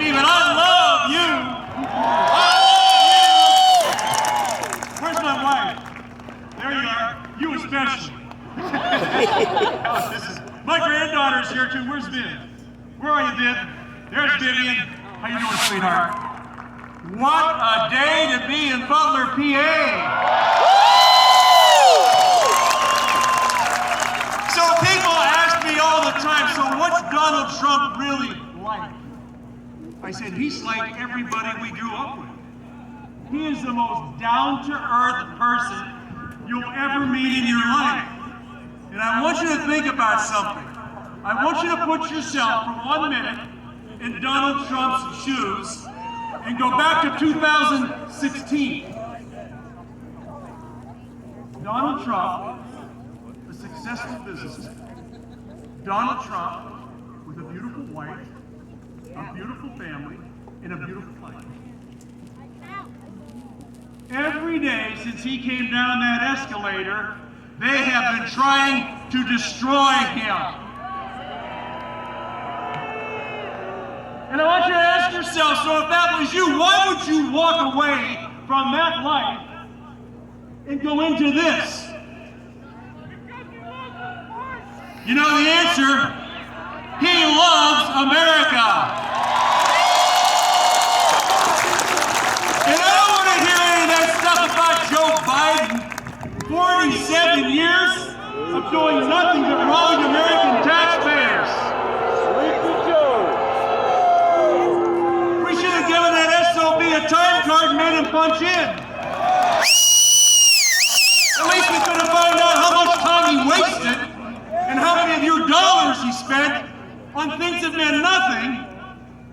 Stephen, I love you. Where's my wife? There you are. You especially. My granddaughter's here too. Where's Viv? Where are you, Viv? There's Vivian. How you doing, sweetheart? What a day to be in Butler, PA. So people ask me all the time, so what's Donald Trump really like? I said, he's like everybody we grew up with. He is the most down-to-earth person you'll ever meet in your life. And I want you to think about something. I want you to put yourself for 1 minute in Donald Trump's shoes and go back to 2016. Donald Trump, a successful businessman. Donald Trump with a beautiful wife, a beautiful family, and a beautiful life. Every day since he came down that escalator, they have been trying to destroy him. And I want you to ask yourself, so if that was you, why would you walk away from that life and go into this? You know the answer? He loves America. And I don't want to hear any of that stuff about Joe Biden. 47 years of doing nothing but wrong American taxpayers. We should have given that SOB a time card and made him punch in. At least we could have found out how much time he wasted and how many of your dollars he spent on things that meant nothing.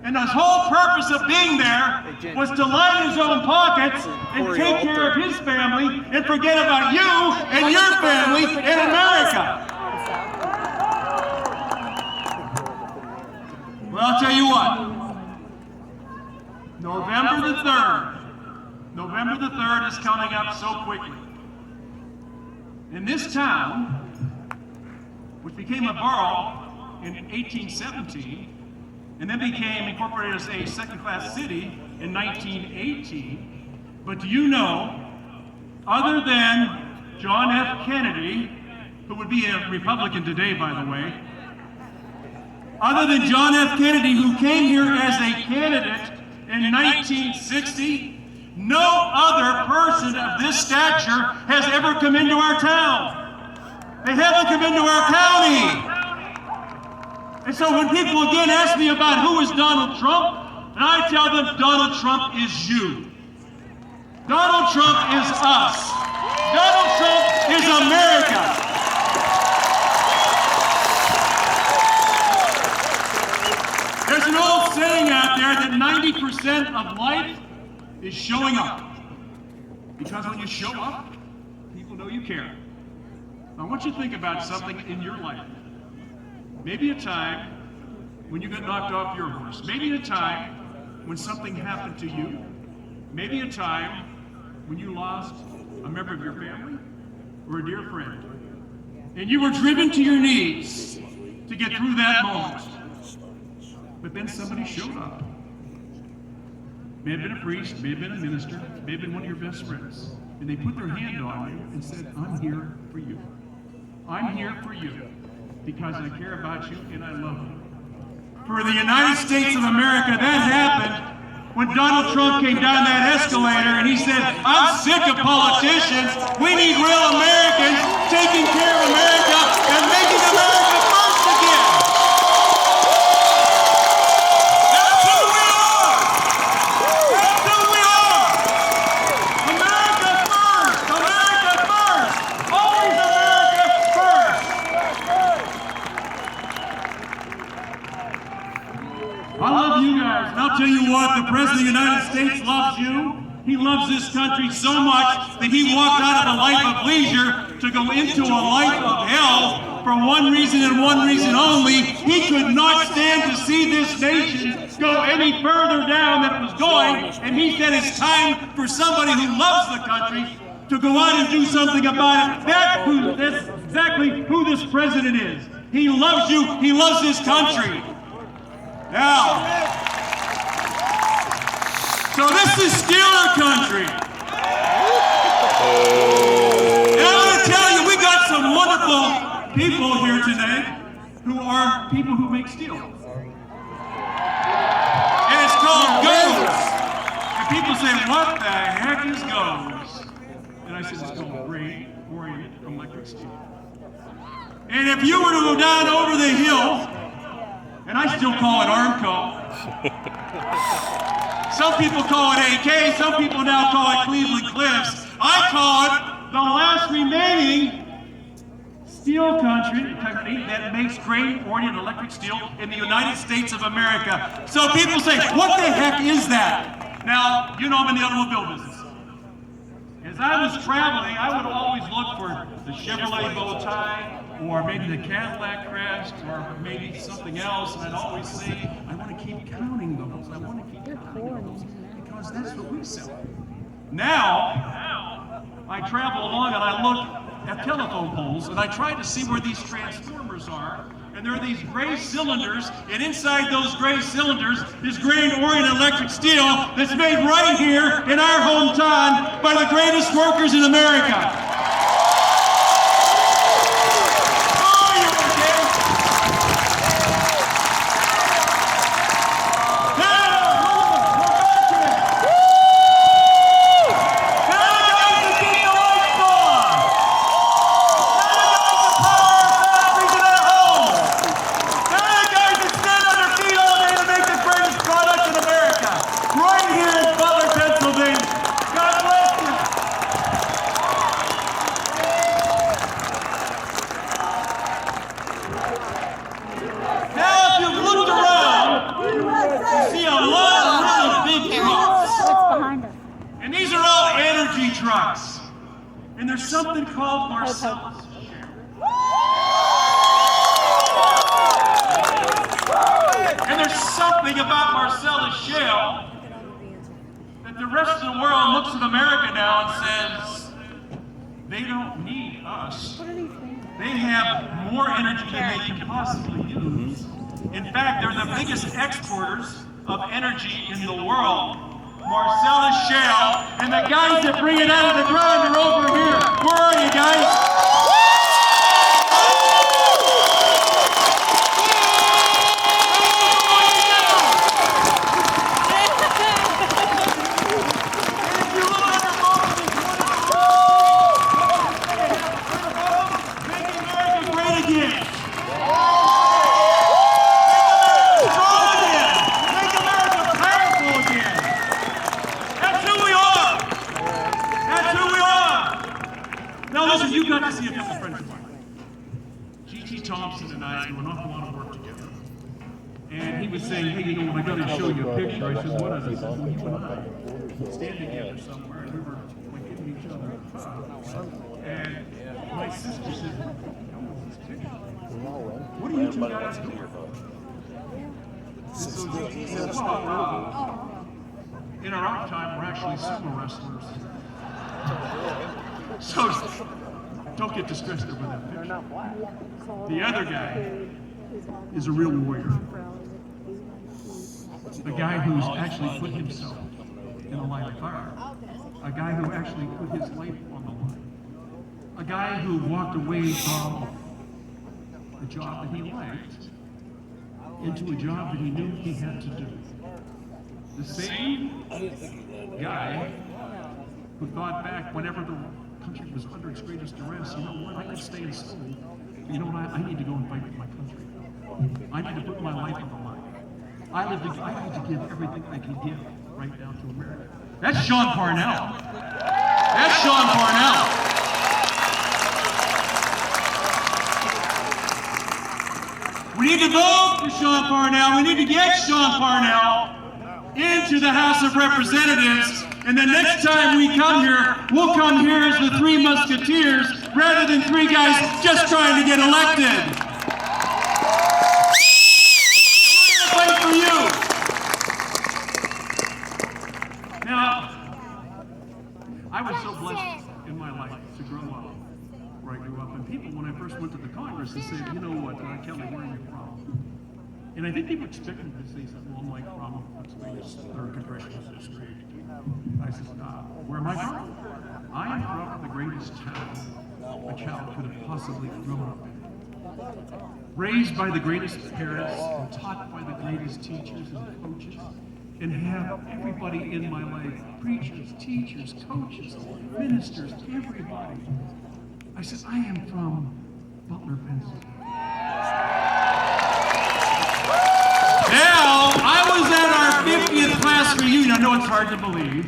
And his whole purpose of being there was to line his own pockets and take care of his family and forget about you and your family in America. Well, I'll tell you what. November the 3rd is coming up so quickly. In this town, which became a borough in 1817, and then became incorporated as a second-class city in 1918. But do you know, other than John F. Kennedy, who would be a Republican today, by the way, other than John F. Kennedy, who came here as a candidate in 1960, no other person of this stature has ever come into our town. They haven't come into our county. And so when people again ask me about who is Donald Trump, and I tell them Donald Trump is you. Donald Trump is us. Donald Trump is America. There's an old saying out there that 90% of life is showing up. Because when you show up, people know you care. I want you to think about something in your life. Maybe a time when you got knocked off your horse. Maybe a time when something happened to you. Maybe a time when you lost a member of your family or a dear friend. And you were driven to your knees to get through that moment. But then somebody showed up. May have been a priest, may have been a minister, may have been one of your best friends. And they put their hand on you and said, I'm here for you. I'm here for you. Because I care about you and I love you. For the United States of America, that happened when Donald Trump came down that escalator and he said, I'm sick of politicians. We need real Americans taking care of America and making America first again. That's who we are. That's who we are. America first. America first. Always America first. I love you guys, and I'll tell you what, the President of the United States loves you. He loves this country so much that he walked out of a life of leisure to go into a life of hell for one reason and one reason only. He could not stand to see this nation go any further down than it was going, and he said it's time for somebody who loves the country to go out and do something about it. That's exactly who this president is. He loves you. He loves this country. Now, So this is Steeler country. And I'm going to tell you, we got some wonderful people here today who are people who make steel. And it's called GOES. And people say, what the heck is GOES? And I said, it's called Grain Oriented Electric Steel. And if you were to go down over the hill, and I still call it Armco. Some people call it AK, some people now call it Cleveland Cliffs. I call it the last remaining steel company that makes grain-oriented electric steel in the United States of America. So people say, what the heck is that? Now, you know I'm in the automobile business. As I was traveling, I would always look for the Chevrolet bow tie, or maybe the Cadillac crest, or maybe something else, and I'd always say, I want to keep counting those. I want to keep counting those, because that's what we sell. Now, I travel along and I look at telephone poles, and I try to see where these transformers are, and there are these gray cylinders, and inside those gray cylinders is grain-oriented electric steel that's made right here in our hometown by the greatest workers in America. Trucks. And there's something called Marcellus shale. And there's something about Marcellus shale that the rest of the world looks at America now and says, they don't need us. They have more energy than they can possibly use. In fact, they're the biggest exporters of energy in the world. Marcellus shale, and the guys that bring it out of the ground are over here. Where are you guys? Make America great again. Now listen, you got to see a couple friends of mine. G.T. Thompson and I do an awful lot of work together. And he was saying, hey, you know what, I got to show you a picture. I said, what is it? He said, well, you and I stand together somewhere, and we were like giving each other a hug. And my sister said, this picture. What are you two guys doing? So G.T. said, well, in our off time, we're actually sumo wrestlers. So, don't get distressed over that picture. The other guy is a real warrior. A guy who's actually put himself in a line of fire. A guy who actually put his life on the line. A guy who walked away from a job that he liked into a job that he knew he had to do. The same guy who thought back whenever the country was under its greatest duress, you know what, I could stay in school. You know what, I need to go and fight for my country. I need to put my life on the line. I need to give everything I can give right down to America. That's Sean Parnell. That's Sean Parnell. We need to vote for Sean Parnell. We need to get Sean Parnell into the House of Representatives. And the next time we come here, we'll come here as the Three Musketeers rather than three guys just trying to get elected. And we're going to fight for you. Now, I was so blessed in my life to grow up where I grew up. And people, when I first went to the Congress, they said, you know what, Kelly, where are you from? And I think they were expecting to say something along like from Pennsylvania's third congressional district. I said, where am I from? I am from the greatest town a child could have possibly grown up in. Raised by the greatest parents, and taught by the greatest teachers and coaches, and have everybody in my life, preachers, teachers, coaches, ministers, everybody. I said, I am from Butler, Pennsylvania. Now, I was at our 50th class reunion. I know it's hard to believe.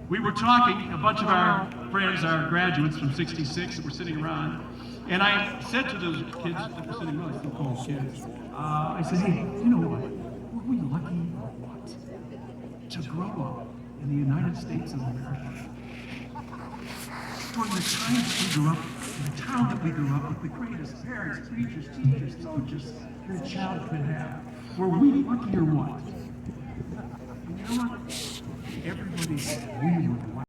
We were talking, a bunch of our friends, our graduates from 66 that were sitting around, and I said to those kids that were sitting around, still call them kids, I said, hey, you know what? Were we lucky or what? To grow up in the United States of America. During the time that we grew up, in the town that we grew up with, the greatest parents, preachers, teachers, coaches your child could have. Were we lucky or what? And you know what? Everybody said we were lucky.